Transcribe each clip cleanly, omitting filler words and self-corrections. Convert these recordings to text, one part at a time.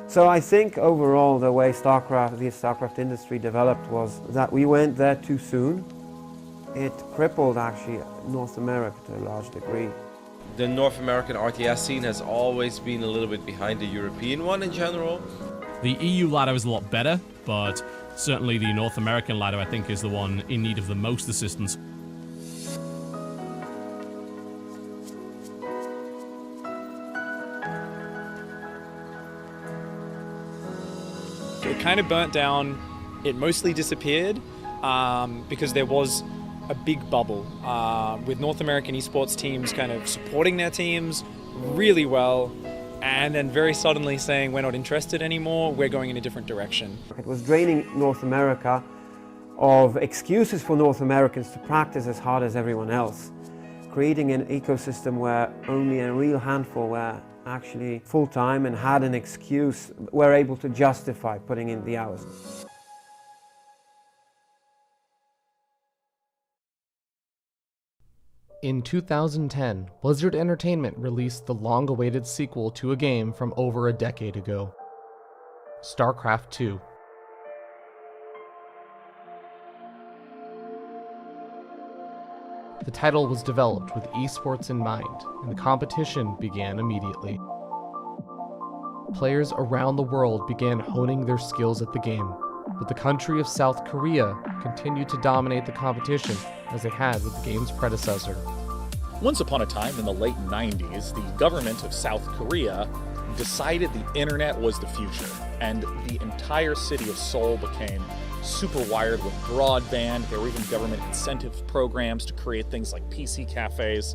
So I think overall the way the StarCraft industry developed was that we went there too soon. It crippled actually North America to a large degree. The North American RTS scene has always been a little bit behind the European one in general. The EU ladder is a lot better, but certainly the North American ladder, I think, is the one in need of the most assistance. It kind of burnt down. It mostly disappeared because there was a big bubble with North American esports teams kind of supporting their teams really well, and then very suddenly saying, we're not interested anymore, we're going in a different direction. It was draining North America of excuses for North Americans to practice as hard as everyone else, creating an ecosystem where only a real handful were actually full-time and had an excuse, were able to justify putting in the hours. In 2010, Blizzard Entertainment released the long-awaited sequel to a game from over a decade ago, StarCraft 2. The title was developed with esports in mind, and the competition began immediately. Players around the world began honing their skills at the game, but the country of South Korea continued to dominate the competition as they had with the game's predecessor. Once upon a time in the late 90s, the government of South Korea decided the internet was the future, and the entire city of Seoul became super wired with broadband. There were even government incentive programs to create things like PC cafes.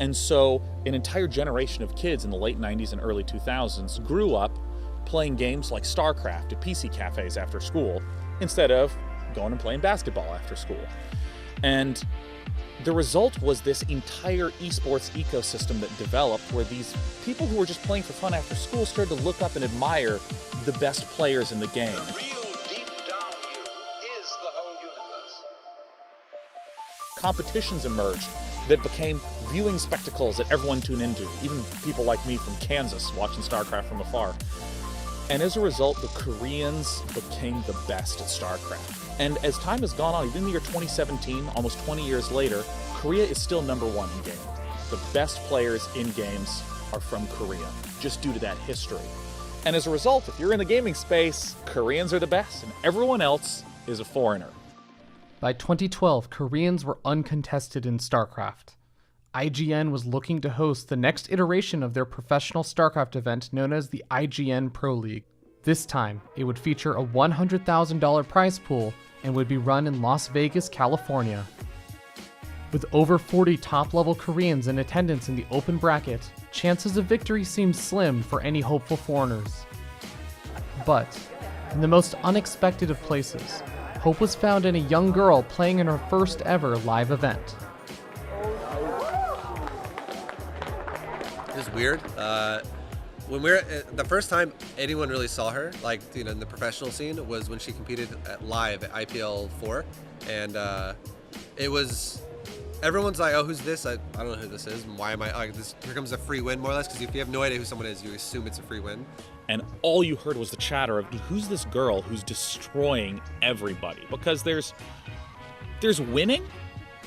And so an entire generation of kids in the late 90s and early 2000s grew up playing games like StarCraft at PC cafes after school instead of going and playing basketball after school. And the result was this entire esports ecosystem that developed where these people who were just playing for fun after school started to look up and admire the best players in the game. Competitions emerged that became viewing spectacles that everyone tuned into, even people like me from Kansas watching StarCraft from afar. And as a result, the Koreans became the best at StarCraft. And as time has gone on, even in the year 2017, almost 20 years later, Korea is still #1 in gaming. The best players in games are from Korea, just due to that history. And as a result, if you're in the gaming space, Koreans are the best, and everyone else is a foreigner. By 2012, Koreans were uncontested in StarCraft. IGN was looking to host the next iteration of their professional StarCraft event known as the IGN Pro League. This time, it would feature a $100,000 prize pool and would be run in Las Vegas, California. With over 40 top-level Koreans in attendance in the open bracket, chances of victory seemed slim for any hopeful foreigners. But, in the most unexpected of places, hope was found in a young girl playing in her first ever live event. It was weird. When we were the first time anyone really saw her, like in the professional scene, was when she competed live at IPL 4, and it was. Everyone's like, "Oh, who's this? I don't know who this is. And why am I like this? Here comes a free win, more or less." Because if you have no idea who someone is, you assume it's a free win. And all you heard was the chatter of, who's this girl who's destroying everybody? Because there's winning,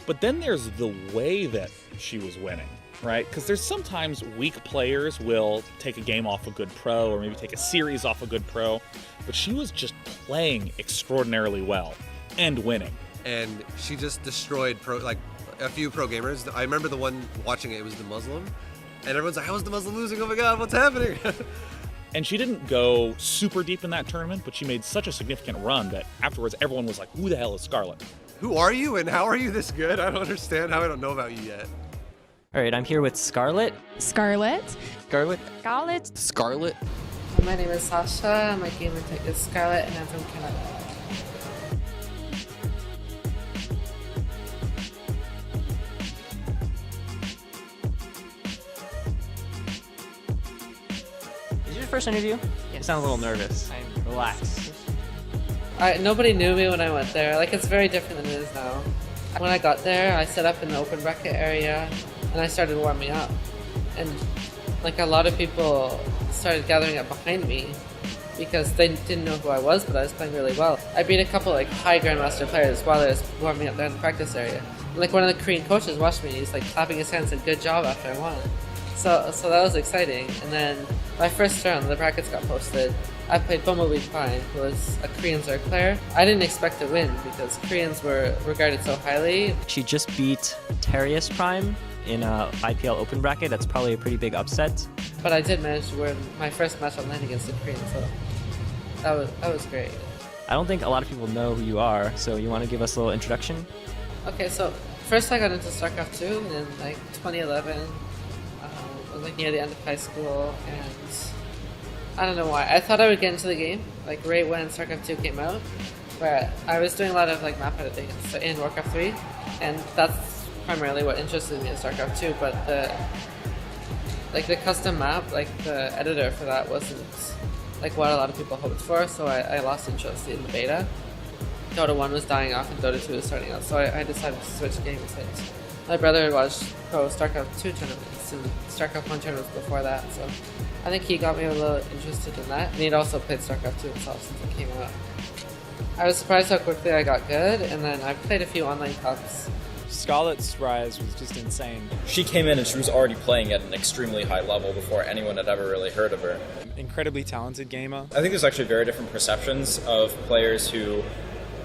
but then there's the way that she was winning, right? Because there's sometimes weak players will take a game off a good pro, or maybe take a series off a good pro, but she was just playing extraordinarily well and winning. And she just destroyed a few pro gamers. I remember the one watching it was the Muslim, and everyone's like, "How is the Muslim losing? Oh my God, what's happening?" And she didn't go super deep in that tournament, but she made such a significant run that afterwards everyone was like, "Who the hell is Scarlett? Who are you, and how are you this good? I don't understand how I don't know about you yet." All right, I'm here with Scarlett. Scarlett. Scarlett. Scarlett. Scarlett. My name is Sasha. My gamer tag is Scarlett, and I'm from Canada. Is your first interview? Yes. You sound a little nervous. Relax. Nobody knew me when I went there. It's very different than it is now. When I got there, I set up in the open bracket area, and I started warming up. And a lot of people started gathering up behind me. because they didn't know who I was, but I was playing really well. I beat a couple like high Grandmaster players while I was warming up there in the practice area. Like one of the Korean coaches watched me and he's like clapping his hands and good job after I won. So that was exciting. And then my first round, the brackets got posted. I played Bumblebee Prime, who was a Korean Zerg player. I didn't expect to win because Koreans were regarded so highly. She just beat Terius Prime in a IPL open bracket. That's probably a pretty big upset. But I did manage to win my first match online against a Korean, so that was great. I don't think a lot of people know who you are, so you want to give us a little introduction? Okay, so first I got into StarCraft 2 in like 2011. I was like near the end of high school, and I don't know why. I thought I would get into the game, like right when StarCraft 2 came out, but I was doing a lot of like map editing in Warcraft 3, and that's primarily what interested me in StarCraft 2, but the custom map, like the editor for that wasn't like what a lot of people hoped for, so I lost interest in the beta. Dota 1 was dying off and Dota 2 was starting out, so I decided to switch games. My brother watched pro StarCraft 2 tournaments and StarCraft 1 tournaments before that, so I think he got me a little interested in that. And he'd also played StarCraft 2 himself since it came out. I was surprised how quickly I got good, and then I played a few online cups. Scarlett's rise was just insane. She came in and she was already playing at an extremely high level before anyone had ever really heard of her. Incredibly talented gamer. I think there's actually very different perceptions of players who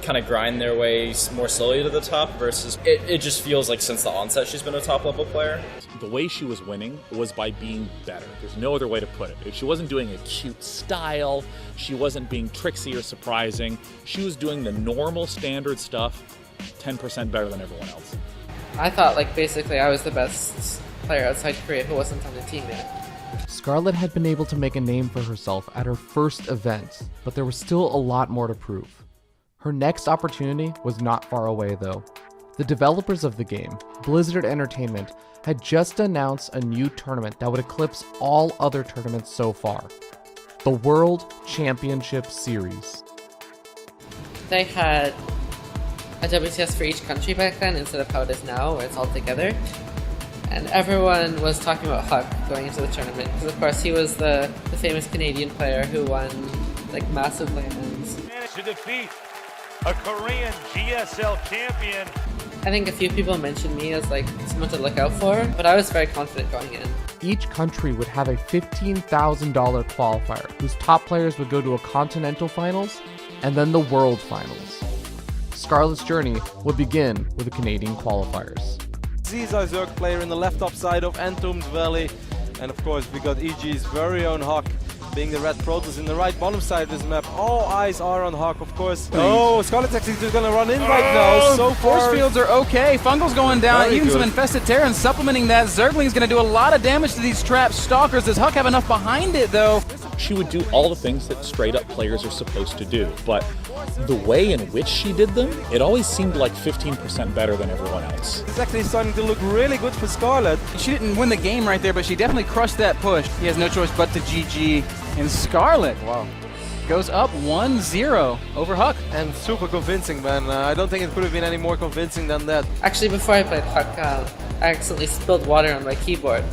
kind of grind their way more slowly to the top versus it just feels like since the onset she's been a top level player. The way she was winning was by being better. There's no other way to put it. She wasn't doing a cute style. She wasn't being tricksy or surprising. She was doing the normal standard stuff 10% better than everyone else. I thought like basically I was the best player outside Korea who wasn't on the team yet. Scarlett had been able to make a name for herself at her first event, but there was still a lot more to prove. Her next opportunity was not far away though. The developers of the game, Blizzard Entertainment, had just announced a new tournament that would eclipse all other tournaments so far. The World Championship Series. They had a WTS for each country back then instead of how it is now where it's all together. And everyone was talking about Huck going into the tournament because of course he was the famous Canadian player who won like massive lands. Managed to defeat a Korean GSL champion. I think a few people mentioned me as like someone to look out for, but I was very confident going in. Each country would have a $15,000 qualifier whose top players would go to a continental finals and then the world finals. Scarlett's journey would begin with the Canadian qualifiers. Ziza Zerg player in the left top side of Entombed Valley, and of course we got EG's very own Huck being the red Protoss in the right bottom side of this map. All eyes are on Huck, of course. Oh, Scarlett's actually just gonna run in right now. So far, force fields are okay. Fungal's going down. Very Even good. some infested Terrans supplementing that. Zergling's gonna do a lot of damage to these trapped Stalkers. Does Huck have enough behind it though? She would do all the things that straight up players are supposed to do, but the way in which she did them, it always seemed like 15% better than everyone else. it's actually starting to look really good for Scarlett. She didn't win the game right there, but she definitely crushed that push. He has no choice but to GG. And Scarlett goes up 1-0 over Huck. And super convincing, man. I don't think it could have been any more convincing than that. Actually, before I played Huck, I accidentally spilled water on my keyboard.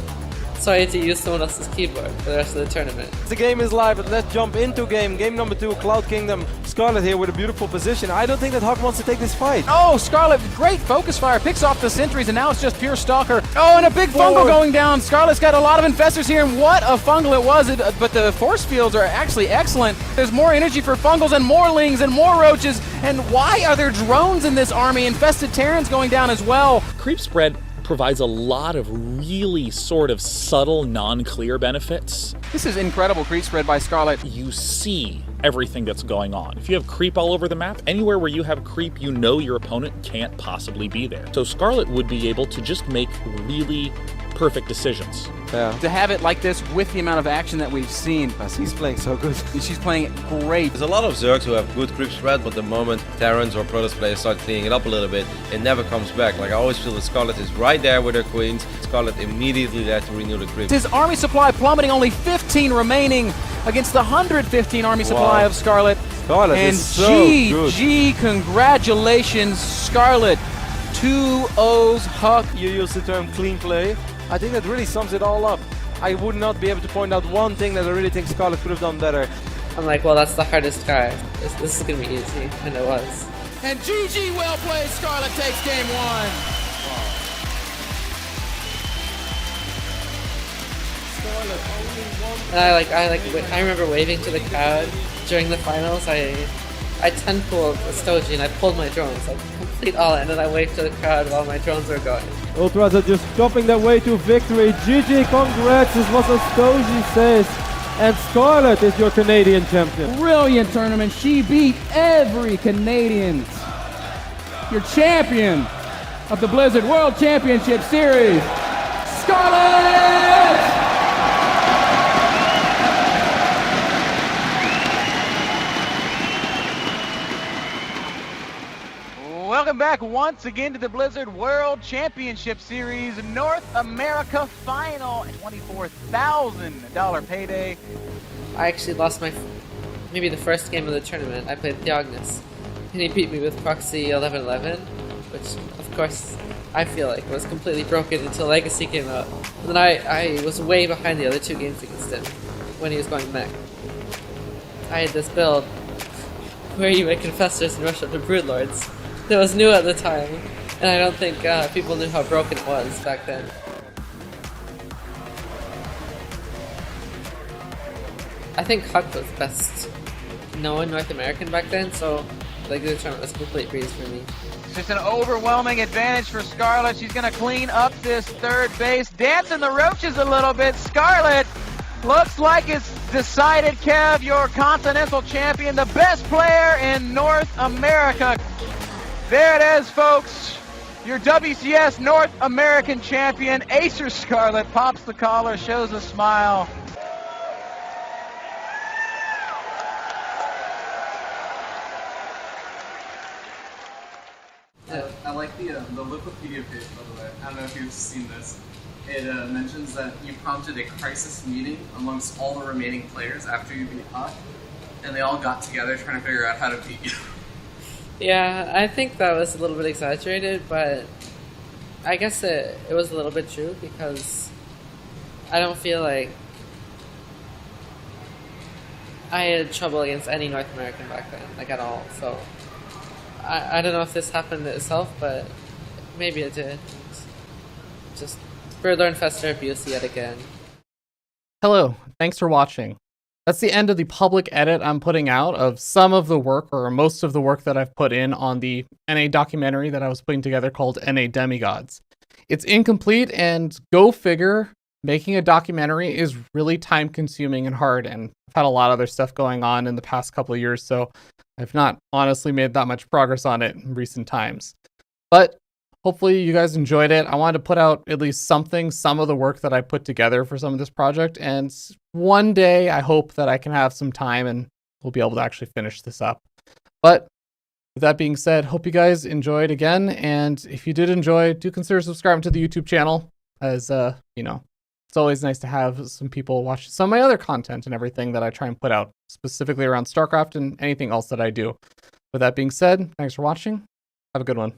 So I had to use someone else's keyboard for the rest of the tournament. The game is live, but let's jump into game. Game number 2, Cloud Kingdom. Scarlett here with a beautiful position. I don't think that Huck wants to take this fight. Oh, Scarlett, great focus fire, picks off the sentries, and now it's just pure Stalker. Oh, and a big Fungal going down. Scarlett's got a lot of infestors here, and what a Fungal it was, but the force fields are actually excellent. There's more energy for Fungals and more Lings and more Roaches, and why are there drones in this army? Infested Terrans going down as well. Creep spread provides a lot of really sort of subtle, non-clear benefits. This is incredible creep spread by Scarlett. You see everything that's going on. If you have creep all over the map, anywhere where you have creep, you know your opponent can't possibly be there. So Scarlett would be able to just make really perfect decisions. Yeah. To have it like this with the amount of action that we've seen. He's playing so good. She's playing it great. There's a lot of Zergs who have good creep spread, but the moment Terrans or Protoss players start cleaning it up a little bit, it never comes back. Like I always feel that Scarlett is right there with her queens. Scarlett immediately there to renew the creep. His army supply plummeting, only 15 remaining against the 115 army supply of Scarlett. Scarlett and is so good. GG, congratulations, Scarlett. 2 O's Huck. You use the term clean play. I think that really sums it all up. I would not be able to point out one thing that I really think Scarlett could have done better. I'm like, well, that's the hardest guy. This is gonna be easy, and it was. And GG, well played. Scarlett takes game 1. And I remember waving to the crowd during the finals. I 10-pooled a Stogie and I pulled my drones, like complete all in, and I waved to the crowd while my drones were going. Ultras are just chopping their way to victory. GG, congrats, is what Stogie says. And Scarlett is your Canadian champion. Brilliant tournament. She beat every Canadian. Your champion of the Blizzard World Championship Series, Scarlett! Welcome back once again to the Blizzard World Championship Series North America Final. $24,000 payday. I actually lost maybe the first game of the tournament. I played Theognis, and he beat me with proxy 11-11, which of course I feel like was completely broken until Legacy came out. And then I was way behind the other 2 games against him when he was going mech. I had this build where you make Confessors and rush up to Broodlords. That was new at the time, and I don't think people knew how broken it was back then. I think Huck was best known North American back then, so the tournament was a complete breeze for me. Just an overwhelming advantage for Scarlett. She's going to clean up this third base, dancing the roaches a little bit. Scarlett looks like it's decided. Kev, your Continental Champion, the best player in North America. There it is, folks. Your WCS North American Champion, Acer Scarlett, pops the collar, shows a smile. I like the Wikipedia page, by the way. I don't know if you've seen this. It mentions that you prompted a crisis meeting amongst all the remaining players after you beat Huck, and they all got together trying to figure out how to beat you. Yeah, I think that was a little bit exaggerated, but I guess it was a little bit true, because I don't feel like I had trouble against any North American back then, like at all. So I don't know if this happened itself, but maybe it did. Just further infestor abuse yet again. Hello, thanks for watching. That's the end of the public edit I'm putting out of some of the work, or most of the work that I've put in on the NA documentary that I was putting together called NA Demi-Gods. It's incomplete, and go figure, making a documentary is really time consuming and hard, and I've had a lot of other stuff going on in the past couple of years, so I've not honestly made that much progress on it in recent times. But hopefully you guys enjoyed it. I wanted to put out at least some of the work that I put together for some of this project, and one day I hope that I can have some time and we'll be able to actually finish this up. But with that being said, hope you guys enjoyed again, and if you did enjoy, do consider subscribing to the YouTube channel, as it's always nice to have some people watch some of my other content and everything that I try and put out, specifically around StarCraft and anything else that I do. With that being said, thanks for watching. Have a good one.